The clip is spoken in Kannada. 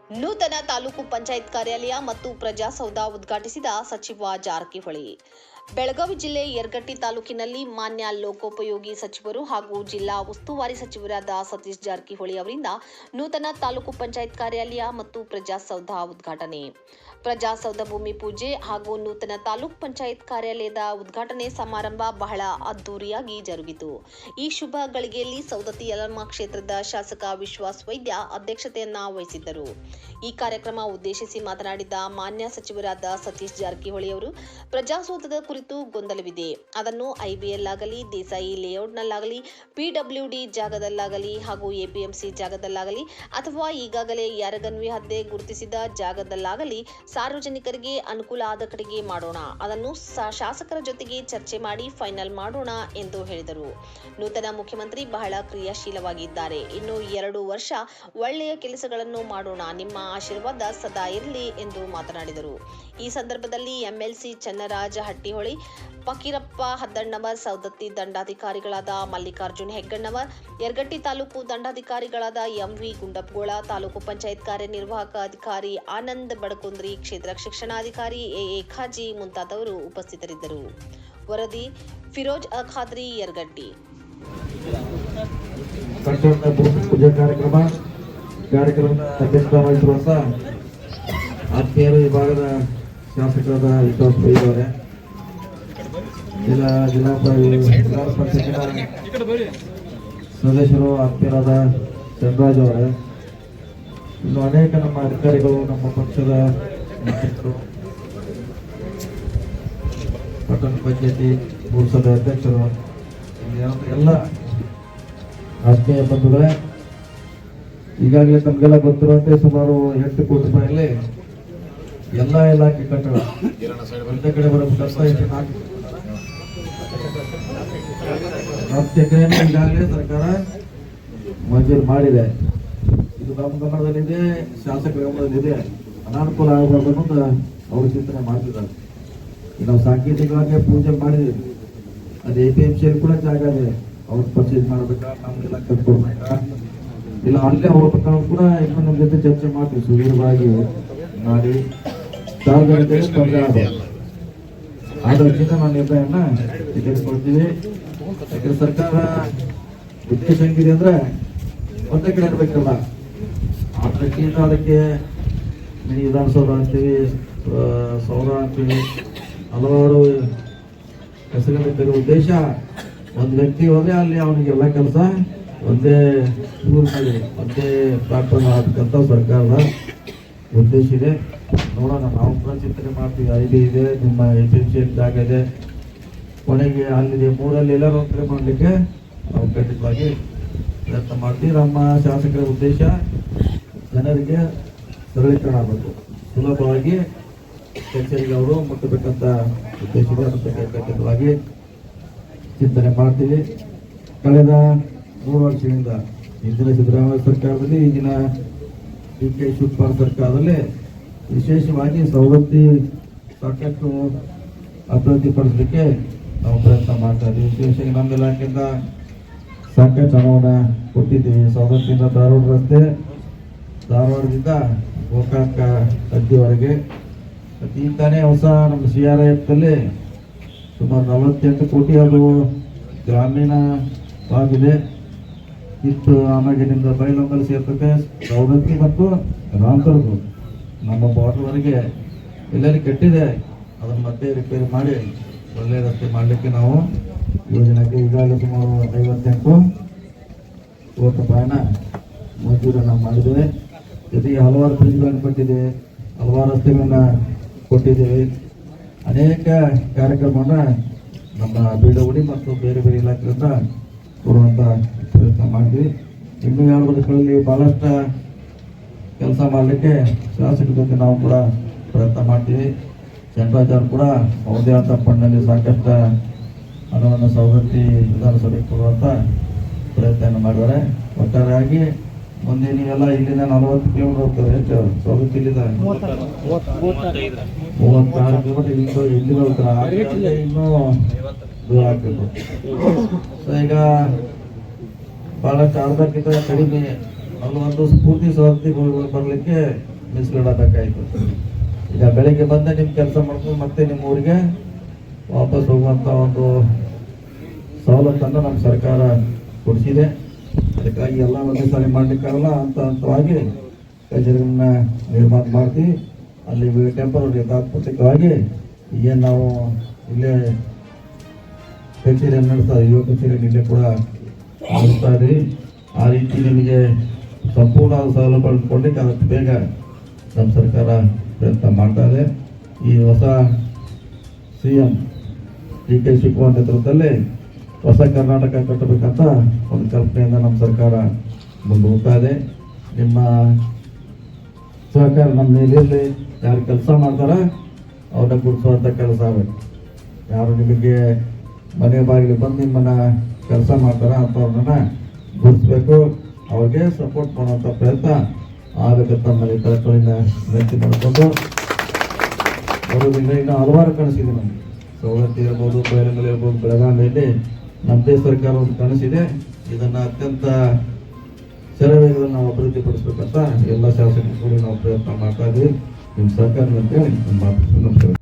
ನೂತನ ತಾಲೂಕು ಪಂಚಾಯತ್ ಕಾರ್ಯಾಲಯ ಮತ್ತು ಪ್ರಜಾಸೌಧ ಉದ್ಘಾಟಿಸಿದ ಸಚಿವ ಜಾರಕಿಹೊಳಿ. ಬೆಳಗಾವಿ ಜಿಲ್ಲೆ ಯರಗಟ್ಟಿ ತಾಲೂಕಿನಲ್ಲಿ ಮಾನ್ಯ ಲೋಕೋಪಯೋಗಿ ಸಚಿವರು ಹಾಗೂ ಜಿಲ್ಲಾ ಉಸ್ತುವಾರಿ ಸಚಿವರಾದ ಸತೀಶ್ ಜಾರಕಿಹೊಳಿ ಅವರಿಂದ ನೂತನ ತಾಲೂಕು ಪಂಚಾಯತ್ ಕಾರ್ಯಾಲಯ ಮತ್ತು ಪ್ರಜಾಸೌಧ ಉದ್ಘಾಟನೆ. ಪ್ರಜಾಸೌಧ ಭೂಮಿ ಪೂಜೆ ಹಾಗೂ ನೂತನ ತಾಲೂಕು ಪಂಚಾಯತ್ ಕಾರ್ಯಾಲಯದ ಉದ್ಘಾಟನೆ ಸಮಾರಂಭ ಬಹಳ ಅದ್ದೂರಿಯಾಗಿ ಜರುಗಿತು. ಈ ಶುಭ ಗಳಿಗೆಯಲ್ಲಿ ಸೌದತ್ತಿ ಯಲಹಂಕ ಕ್ಷೇತ್ರದ ಶಾಸಕ ವಿಶ್ವಾಸ್ ವೈದ್ಯ ಅಧ್ಯಕ್ಷತೆಯನ್ನ ವಹಿಸಿದ್ದರು. ಈ ಕಾರ್ಯಕ್ರಮ ಉದ್ದೇಶಿಸಿ ಮಾತನಾಡಿದ ಮಾನ್ಯ ಸಚಿವರಾದ ಸತೀಶ್ ಜಾರಕಿಹೊಳಿ ಅವರು, ಪ್ರಜಾಸೌಧದ ಕುರಿತು ಗೊಂದಲವಿದೆ. ಅದನ್ನು ಐಬಿಎಲ್ ಆಗಲಿ, ದೇಸಾಯಿ ಲೇಔಟ್ನಲ್ಲಾಗಲಿ, ಪಿಡಬ್ಲ್ಯೂಡಿ ಜಾಗದಲ್ಲಾಗಲಿ ಹಾಗೂ ಎಪಿಎಂಸಿ ಜಾಗದಲ್ಲಾಗಲಿ ಅಥವಾ ಈಗಾಗಲೇ ಯರಗನ್ವಿ ಹದ್ದೆ ಗುರುತಿಸಿದ ಜಾಗದಲ್ಲಾಗಲಿ ಸಾರ್ವಜನಿಕರಿಗೆ ಅನುಕೂಲ ಆದ ಕಡೆಗೆ ಮಾಡೋಣ. ಅದನ್ನು ಶಾಸಕರ ಜೊತೆಗೆ ಚರ್ಚೆ ಮಾಡಿ ಫೈನಲ್ ಮಾಡೋಣ ಎಂದು ಹೇಳಿದರು. ನೂತನ ಮುಖ್ಯಮಂತ್ರಿ ಬಹಳ ಕ್ರಿಯಾಶೀಲವಾಗಿದ್ದಾರೆ. ಇನ್ನು 2 ವರ್ಷ ಒಳ್ಳೆಯ ಕೆಲಸಗಳನ್ನು ಮಾಡೋಣ. ನಿಮ್ಮ ಆಶೀರ್ವಾದ ಸದಾ ಇರಲಿ ಎಂದು ಮಾತನಾಡಿದರು. ಈ ಸಂದರ್ಭದಲ್ಲಿ ಎಂಎಲ್ಸಿ ಚನ್ನರಾಜ ಹಟ್ಟಿಹೊಳಿ, ಫಕೀರಪ್ಪ ಹದ್ದಣ್ಣವರ್, ಸೌದತ್ತಿ ದಂಡಾಧಿಕಾರಿಗಳಾದ ಮಲ್ಲಿಕಾರ್ಜುನ್ ಹೆಗ್ಗಣ್ಣವರ್, ಯರಗಟ್ಟಿ ತಾಲೂಕು ದಂಡಾಧಿಕಾರಿಗಳಾದ ಎಂವಿ ಗುಂಡಪ್ಗೋಳ, ತಾಲೂಕು ಪಂಚಾಯತ್ ಕಾರ್ಯನಿರ್ವಾಹಕ ಅಧಿಕಾರಿ ಆನಂದ್ ಬಡಕುಂದ್ರಿ, ಕ್ಷೇತ್ರ ಶಿಕ್ಷಣಾಧಿಕಾರಿ ಎಎ ಖಾಜಿ ಮುಂತಾದವರು ಉಪಸ್ಥಿತರಿದ್ದರು. ವರದಿ ಫಿರೋಜ್ ಖಾದ್ರಿ, ಯರಗಟ್ಟಿ. ಕಾರ್ಯಕ್ರಮದ ಅಧ್ಯಕ್ಷತೆ ವಹಿಸಿರುವಂತ ಆತ್ಮೀಯರು, ಈ ಭಾಗದ ಶಾಸಕರಾದ ವಿಶ್ವಾಸ್ ವೈದ್ಯವರೇ, ಜಿಲ್ಲಾ ಪರಿಷತ್ತಿನ ಸದಸ್ಯರು, ಆತ್ಮೀಯರಾದ ಚಂದ್ರರಾಜ್ ಅವರೇ, ಇನ್ನು ಅನೇಕ ನಮ್ಮ ಅಧಿಕಾರಿಗಳು, ನಮ್ಮ ಪಕ್ಷದ ಮುಖ್ಯಸ್ಥರು, ಪಟ್ಟಣ ಪಂಚಾಯತಿ ಮೂರ್ಸದ ಅಧ್ಯಕ್ಷರು, ಎಲ್ಲ ಆತ್ಮೀಯ ಬಂಧುಗಳೇ, ಈಗಾಗಲೇ ತಮಗೆಲ್ಲ ಗೊತ್ತಿರುವಂತೆ ಸುಮಾರು 8 ಕೋಟಿ ರೂಪಾಯಿಯಲ್ಲಿ ಎಲ್ಲ ಇಲಾಖೆ ಕಟ್ಟಡ ಒಂದೇ ಕಡೆ ಬರಬೇಕಂತ 4 ಎಕರೆಯನ್ನು ಈಗಾಗಲೇ ಸರ್ಕಾರ ಮಂಜೂರು ಮಾಡಿದೆ. ಇದು ನಮ್ಮ ಗಮನದಲ್ಲಿದೆ, ಶಾಸಕರ ಗಮನದಲ್ಲಿದೆ. ಅನಾನುಕೂಲ ಆಗಬಾರ್ದು ಅನ್ನೋದು ಅವರು ಚಿಂತನೆ ಮಾಡ್ತಿದ್ದಾರೆ. ನಾವು ಸಾಂಕೇತಿಕವಾಗಿ ಪೂಜೆ ಮಾಡಿದ್ದೀವಿ. ಅದು ಎಪಿಎಂಸಿಯಲ್ಲಿ ಕೂಡ ಜಾಗ ಇದೆ. ಅವ್ರು ಪರ್ಚೇಸ್ ಮಾಡಬೇಕಾ, ನಮ್ಗೆಲ್ಲ ಕಟ್ಕೊಡ್ಬೇಕಾ, ಇಲ್ಲ ಅಲ್ಲೇ ಹೋಗ್ಬೇಕಾದ್ರೂ ಕೂಡ ಇನ್ನೂ ನಮ್ಮ ಜೊತೆ ಚರ್ಚೆ ಮಾಡ್ತೀವಿ. ಸುದೀರ್ಘವಾಗಿ ಮಾಡಿ ಸಾರ್ವಜನಿಕರಿಗೆ ತೊಂದರೆ ಆಗಬಾರ್ದು. ಆದರಿಂದ ನಾವು ನಿರ್ಣಯನ ತೆಗೆದುಕೊಳ್ತೀವಿ. ಯಾಕಂದ್ರೆ ಸರ್ಕಾರ ಉದ್ದೇಶ ಹೆಂಗಿದೆ ಅಂದ್ರೆ ಒಂದೇ ಕಡೆ ಇರ್ಬೇಕಲ್ಲ. ಅದಕ್ಕಿಂತ ಅದಕ್ಕೆ ಮಿನಿ ವಿಧಾನಸೌಧ ಅಂತೀವಿ, ಸೌಧ ಅಂತೀವಿ, ಹಲವಾರು ಹೆಸರುಗಳಿದ್ದ ಉದ್ದೇಶ ಒಂದು ವ್ಯಕ್ತಿ ಹೋದ್ರೆ ಅಲ್ಲಿ ಅವನಿಗೆಲ್ಲ ಕೆಲಸ ಒಂದೇ ಊರಿನಲ್ಲಿ ಒಂದೇ ಪ್ಲಾಟ್ಫಾರ್ಮ್ ಆಗಬೇಕಂತ ಸರ್ಕಾರದ ಉದ್ದೇಶ ಇದೆ. ನೋಡೋಣ, ನಾವು ಕೂಡ ಚಿಂತನೆ ಮಾಡ್ತೀವಿ. ಐಡಿ ಇದೆ, ನಿಮ್ಮ ಎಪಿಎಂಸಿ ಜಾಗ ಇದೆ, ಕೊನೆಗೆ ಅಲ್ಲಿದೆ 3 ಎಲ್ಲರೂ ಕಡೆ ಮಾಡಲಿಕ್ಕೆ ನಾವು ಖಂಡಿತವಾಗಿ ಪ್ರಯತ್ನ ಮಾಡ್ತೀವಿ. ನಮ್ಮ ಶಾಸಕರ ಉದ್ದೇಶ ಜನರಿಗೆ ಸರಳೀಕರಣ ಆಗಬೇಕು, ಸುಲಭವಾಗಿ ಕಚೇರಿಗೆ ಅವರು ಮುಟ್ಟಬೇಕಂತ ಉದ್ದೇಶ ಇದೆ. ಅದರ ಬಗ್ಗೆ ಖಂಡಿತವಾಗಿ ಚಿಂತನೆ ಮಾಡ್ತೀವಿ. ಕಳೆದ 3 ವರ್ಷಗಳಿಂದ ಹಿಂದಿನ ಸಿದ್ದರಾಮಯ್ಯ ಸರ್ಕಾರದಲ್ಲಿ, ಈಗಿನ ಡಿ.ಕೆ. ಶಿವಕುಮಾರ್ ಸರ್ಕಾರದಲ್ಲಿ ವಿಶೇಷವಾಗಿ ಸವಲತ್ತಿ ಸಾಕಷ್ಟು ಅಭಿವೃದ್ಧಿಪಡಿಸಲಿಕ್ಕೆ ನಾವು ಪ್ರಯತ್ನ ಮಾಡ್ತಾ ಇದ್ದೀವಿ. ವಿಶೇಷವಾಗಿ ನಮ್ಮ ಇಲಾಖೆಯಿಂದ ಸಾಕಷ್ಟು ಹಣವನ್ನು ಕೊಟ್ಟಿದ್ದೀವಿ. ಸವಲತ್ತಿಯಿಂದ ಧಾರವಾಡ ರಸ್ತೆ, ಧಾರವಾಡದಿಂದ ಗೋಕಾಕ ಹದ್ದಿವರೆಗೆ, ಈತಾನೇ ಹೊಸ ನಮ್ಮ CRIF ಸುಮಾರು 48 ಕೋಟಿ ಅದು ಗ್ರಾಮೀಣವಾಗಿದೆ. ಇತ್ತು ಆಮೇಲಿನಿಂದ ಬೈಲೊಂಗಲ್ ಸೇರ್ತದೆ, ಸವದತ್ತಿ ಮತ್ತು ರಾಮದುರ್ಗ ನಮ್ಮ ಬಾರ್ಡರ್ವರೆಗೆ ಎಲ್ಲರೂ ಕಟ್ಟಿದೆ. ಅದನ್ನು ಮತ್ತೆ ರಿಪೇರಿ ಮಾಡಿ ಒಳ್ಳೆಯ ರಸ್ತೆ ಮಾಡಲಿಕ್ಕೆ ನಾವು ಯೋಜನೆಗೆ ಈಗಾಗಲೇ ಸುಮಾರು 58 ಕೋಟಿ ರೂಪಾಯಿನ ಮಂಜೂರನ್ನು ಮಾಡಿದ್ದೇವೆ. ಜೊತೆಗೆ ಹಲವಾರು ಬ್ರಿಡ್ಜ್ಗಳನ್ನು ಕೊಟ್ಟಿದ್ದೇವೆ, ಹಲವಾರು ರಸ್ತೆಗಳನ್ನು ಕೊಟ್ಟಿದ್ದೇವೆ. ಅನೇಕ ಕಾರ್ಯಕ್ರಮವನ್ನು ನಮ್ಮ ಬೀಡಗುಡಿ ಮತ್ತು ಬೇರೆ ಬೇರೆ ಇಲಾಖೆಯಿಂದ ಕೊಡುವಂಥ ಪ್ರಯತ್ನ ಮಾಡ್ತೀವಿ. ಇನ್ನೂ 2 ವರ್ಷಗಳಲ್ಲಿ ಬಹಳಷ್ಟು ಕೆಲಸ ಮಾಡಲಿಕ್ಕೆ ಶಾಸಕರ ಜೊತೆ ನಾವು ಕೂಡ ಪ್ರಯತ್ನ ಮಾಡ್ತೀವಿ. ಚಂದ್ರರಾಜ್ ಕೂಡ ಅವರದೇ ಆದ ಫಂಡ್ನಲ್ಲಿ ಸಾಕಷ್ಟು ಹಣವನ್ನು ಸವಲತ್ತಿ ವಿಧಾನಸಭೆಗೆ ಕೊಡುವಂಥ ಪ್ರಯತ್ನ ಮಾಡಿದ್ದಾರೆ. ಒಟ್ಟಾರೆಯಾಗಿ ಮುಂದೆ ನೀವೆಲ್ಲ ಇಲ್ಲಿಂದ 40 ಕಿಲೋಮೀಟರ್ ಹೋಗ್ತದೆ. ಹೆಚ್ಚು ಸವಲತ್ತು ಇಲ್ಲಿಂದ 36 ಕಿಲೋಮೀಟರ್ ಇಲ್ಲಿ ಹೋಗ್ತಾರೆ. ಇನ್ನೂ ದೂರ ಆಗ್ಬೇಕು. ಈಗ ಬಹಳಷ್ಟು ಅರ್ಧಕ್ಕಿಂತ ಕಡಿಮೆ. ಅಲ್ಲಿ ಒಂದು ಸ್ಫೂರ್ತಿ ಸವಲತ್ತಿಗೆ ಬರಲಿಕ್ಕೆ ಮೀಸಲಿಡಬೇಕಾಯಿತು. ಈಗ ಬೆಳಗ್ಗೆ ಬಂದ ನಿಮ್ಮ ಕೆಲಸ ಮಾಡ್ಕೊಂಡು ಮತ್ತೆ ನಿಮ್ಮ ಊರಿಗೆ ವಾಪಸ್ ಹೋಗುವಂಥ ಒಂದು ಸವಲತ್ತನ್ನು ನಮ್ಮ ಸರ್ಕಾರ ಕೊಡಿಸಿದೆ. ಅದಕ್ಕಾಗಿ ಎಲ್ಲ ಒಂದೇ ಸಾರಿ ಮಾಡಲಿಕ್ಕಾಗಲ್ಲ, ಹಂತವಾಗಿ ಕಚೇರಿಗಳನ್ನ ನಿರ್ಮಾಣ ಮಾಡ್ತೀವಿ. ಅಲ್ಲಿ ಟೆಂಪರರಿ ತಾತ್ಪೂರ್ತಿಕವಾಗಿ ಏನು ನಾವು ಇಲ್ಲೇ ಕಚೇರಿಯನ್ನು ನಡೆಸ್ತಾ ಯುವ ಕಚೇರಿಯನ್ನು ಇಲ್ಲೇ ಕೂಡ ನಡೆಸ್ತಾ ಇದ್ದೀವಿ. ಆ ರೀತಿ ನಿಮಗೆ ಸಂಪೂರ್ಣ ಸೌಲಭ್ಯ ಕೊಡಲಿಕ್ಕೆ ಆದಷ್ಟು ಬೇಗ ನಮ್ಮ ಸರ್ಕಾರ ಪ್ರಯತ್ನ ಮಾಡ್ತಾ ಇದೆ. ಈ ಹೊಸ CM DK ಶಿವಕುಮಾರ್ ನೇತೃತ್ವದಲ್ಲಿ ಹೊಸ ಕರ್ನಾಟಕ ಕಟ್ಟಬೇಕಂತ ಒಂದು ಕಲ್ಪನೆಯಿಂದ ನಮ್ಮ ಸರ್ಕಾರ ಮುಂದೆ ಹೋಗ್ತಾ ಇದೆ. ನಿಮ್ಮ ಸಹಕಾರ ನಮ್ಮ ಮೇಲಿರಲಿ. ಯಾರು ಕೆಲಸ ಮಾಡ್ತಾರ ಅವ್ರನ್ನ ಗುರುತಿಸುವಂಥ ಕೆಲಸ ಆಗಬೇಕು. ಯಾರು ನಿಮಗೆ ಮನೆ ಬಾಗಿಲು ಬಂದು ನಿಮ್ಮನ್ನ ಕೆಲಸ ಮಾಡ್ತಾರ ಅಂಥವ್ರನ್ನ ಗುರುತಿಸ್ಬೇಕು. ಅವ್ರಿಗೆ ಸಪೋರ್ಟ್ ಮಾಡುವಂಥ ಪ್ರಯತ್ನ ಆಗಬೇಕಂತ ನಮ್ಮಲ್ಲಿ ಕಳಕಳಿನ ವಿನಂತಿ ಮಾಡಿಕೊಂಡು ಬರೋದ್ರಿಂದ ಇನ್ನು ಹಲವಾರು ಕನಸಿದೆ. ನಮಗೆ ಸವಲತ್ತು ಇರ್ಬೋದು, ಬೈರಂಗಲ್ ಇರ್ಬೋದು, ಬೆಳಗಾವಿಯಲ್ಲಿ ನಮ್ಮದೇ ಸರ್ಕಾರ ಒಂದು ಕನಸಿದೆ. ಇದನ್ನು ಅತ್ಯಂತ ಶರವೇಗದಲ್ಲಿ ನಾವು ಅಭಿವೃದ್ಧಿಪಡಿಸ್ಬೇಕಂತ ಎಲ್ಲ ಶಾಸಕರು ಕೂಡ ನಾವು ಪ್ರಯತ್ನ ಮಾಡ್ತಾ ಇದ್ದೀವಿ. ನಿಮ್ಮ ಸಹಕಾರ ಅಂತೇಳಿ ನಮ್ಮ ಮಾತು ನಮಸ್ಕಾರ.